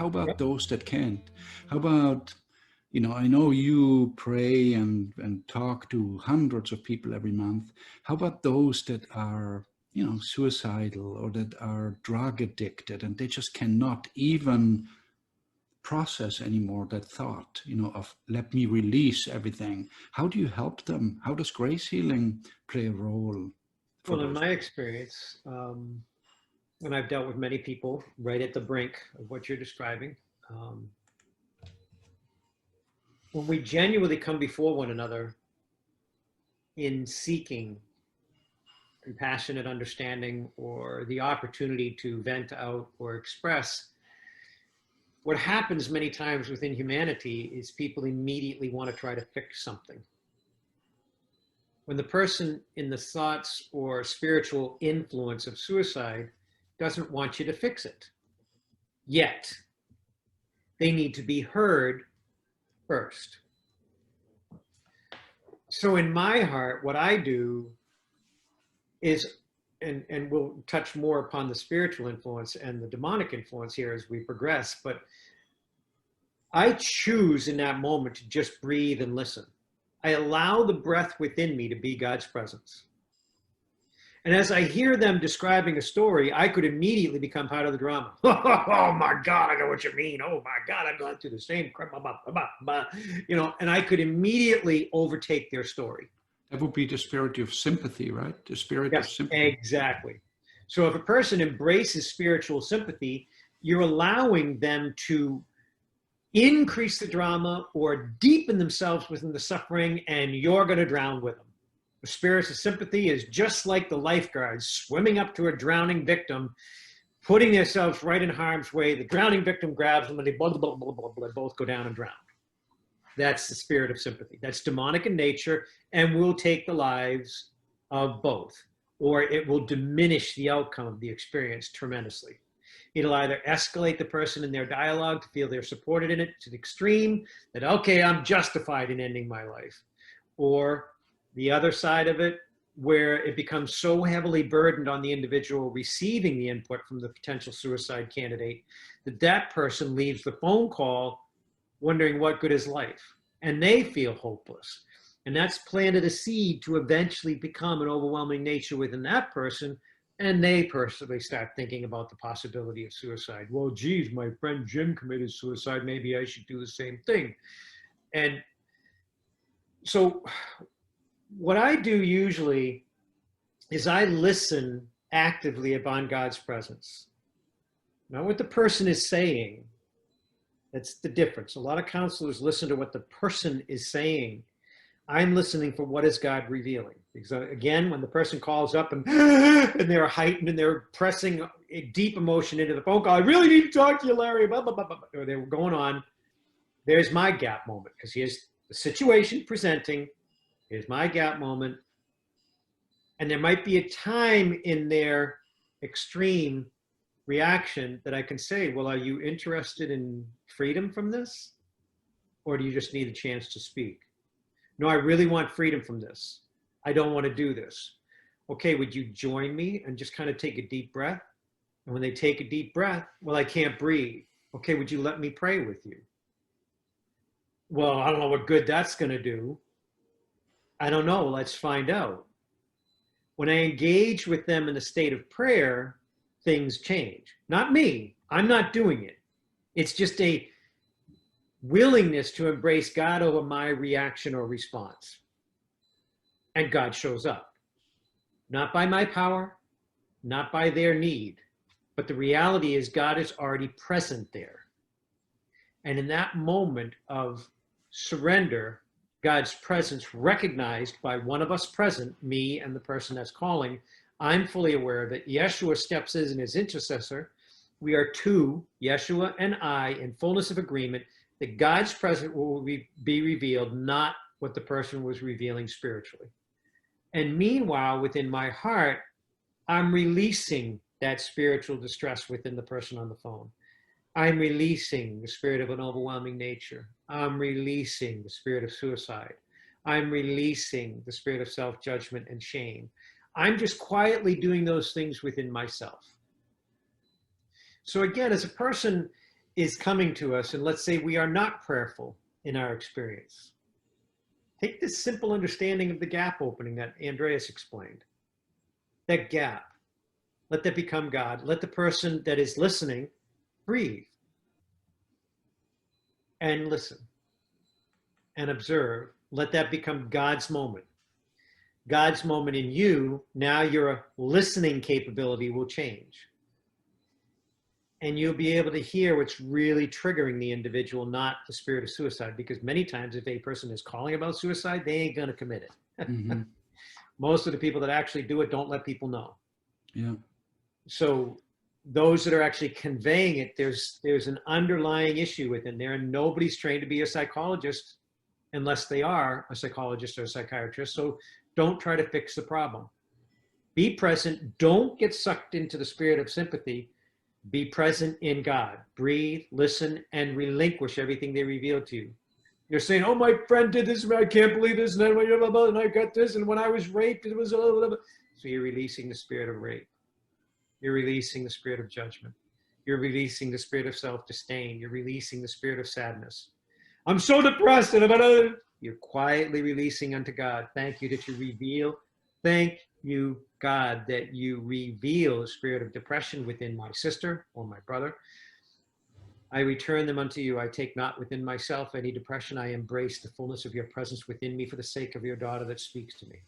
how about Yep. those that can't? How about, I know you pray and talk to hundreds of people every month. How about those that are, suicidal or that are drug addicted and they just cannot even process anymore that thought, of let me release everything. How do you help them? How does grace healing play a role for Well, in those my people? experience, and I've dealt with many people right at the brink of what you're describing, um, when we genuinely come before one another in seeking compassionate understanding or the opportunity to vent out or express, what happens many times within humanity is people immediately want to try to fix something. When the person in the thoughts or spiritual influence of suicide doesn't want you to fix it, yet they need to be heard first. So in my heart, what I do is, and we'll touch more upon the spiritual influence and the demonic influence here as we progress, but I choose in that moment to just breathe and listen. I allow the breath within me to be God's presence. And as I hear them describing a story, I could immediately become part of the drama. Oh my God, I know what you mean. Oh my God, I've gone through the same crap, and I could immediately overtake their story. That would be the spirit of sympathy, right? The spirit of Yes, sympathy. exactly. So if a person embraces spiritual sympathy, you're allowing them to increase the drama or deepen themselves within the suffering, and you're going to drown with them. The spirit of sympathy is just like the lifeguards swimming up to a drowning victim, putting themselves right in harm's way. The drowning victim grabs them and they both go down and drown. That's the spirit of sympathy. That's demonic in nature and will take the lives of both, or it will diminish the outcome of the experience tremendously. It'll either escalate the person in their dialogue to feel they're supported in it to the extreme that, okay, I'm justified in ending my life. Or the other side of it, where it becomes so heavily burdened on the individual receiving the input from the potential suicide candidate that that person leaves the phone call wondering what good is life. And they feel hopeless. And that's planted a seed to eventually become an overwhelming nature within that person. And they personally start thinking about the possibility of suicide. Well, geez, my friend Jim committed suicide. Maybe I should do the same thing. And so what I do usually is I listen actively upon God's presence. Not what the person is saying. That's the difference. A lot of counselors listen to what the person is saying. I'm listening for what is God revealing. Because again, when the person calls up and they're heightened and they're pressing a deep emotion into the phone call, I really need to talk to you, Larry, blah, blah, blah, blah, or they're going on, there's my gap moment, because here's the situation presenting, here's my gap moment. And there might be a time in their extreme reaction that I can say, well, are you interested in freedom from this? Or do you just need a chance to speak? No, I really want freedom from this. I don't want to do this. Okay, would you join me and just kind of take a deep breath? And when they take a deep breath, well, I can't breathe. Okay, would you let me pray with you? Well, I don't know what good that's going to do. I don't know. Let's find out. When I engage with them in a state of prayer, things change. Not me. I'm not doing it. It's just a willingness to embrace God over my reaction or response. And God shows up. Not by my power, not by their need, but the reality is God is already present there. And in that moment of surrender, God's presence recognized by one of us present, me and the person that's calling, I'm fully aware that Yeshua steps in as his intercessor. We are two, Yeshua and I, in fullness of agreement that God's presence will be revealed, not what the person was revealing spiritually. And meanwhile, within my heart, I'm releasing that spiritual distress within the person on the phone. I'm releasing the spirit of an overwhelming nature. I'm releasing the spirit of suicide. I'm releasing the spirit of self-judgment and shame. I'm just quietly doing those things within myself. So again, as a person is coming to us, and let's say we are not prayerful in our experience, take this simple understanding of the gap opening that Andreas explained. That gap, let that become God. Let the person that is listening breathe and listen and observe. Let that become God's moment. God's moment in you. Now your listening capability will change. And you'll be able to hear what's really triggering the individual, not the spirit of suicide. Because many times if a person is calling about suicide, they ain't going to commit it. Mm-hmm. Most of the people that actually do it don't let people know. Yeah. So those that are actually conveying it, there's an underlying issue within there, and nobody's trained to be a psychologist unless they are a psychologist or a psychiatrist. So don't try to fix the problem. Be present. Don't get sucked into the spirit of sympathy. Be present in God. Breathe, listen, and relinquish everything they reveal to you. You're saying, oh, my friend did this, I can't believe this, and I got this, and when I was raped, it was blah, blah, blah. So you're releasing the spirit of rape. You're releasing the spirit of judgment. You're releasing the spirit of self-disdain. You're releasing the spirit of sadness. I'm so depressed. And you're quietly releasing unto God. Thank you that you reveal. Thank you, God, that you reveal the spirit of depression within my sister or my brother. I return them unto you. I take not within myself any depression. I embrace the fullness of your presence within me for the sake of your daughter that speaks to me.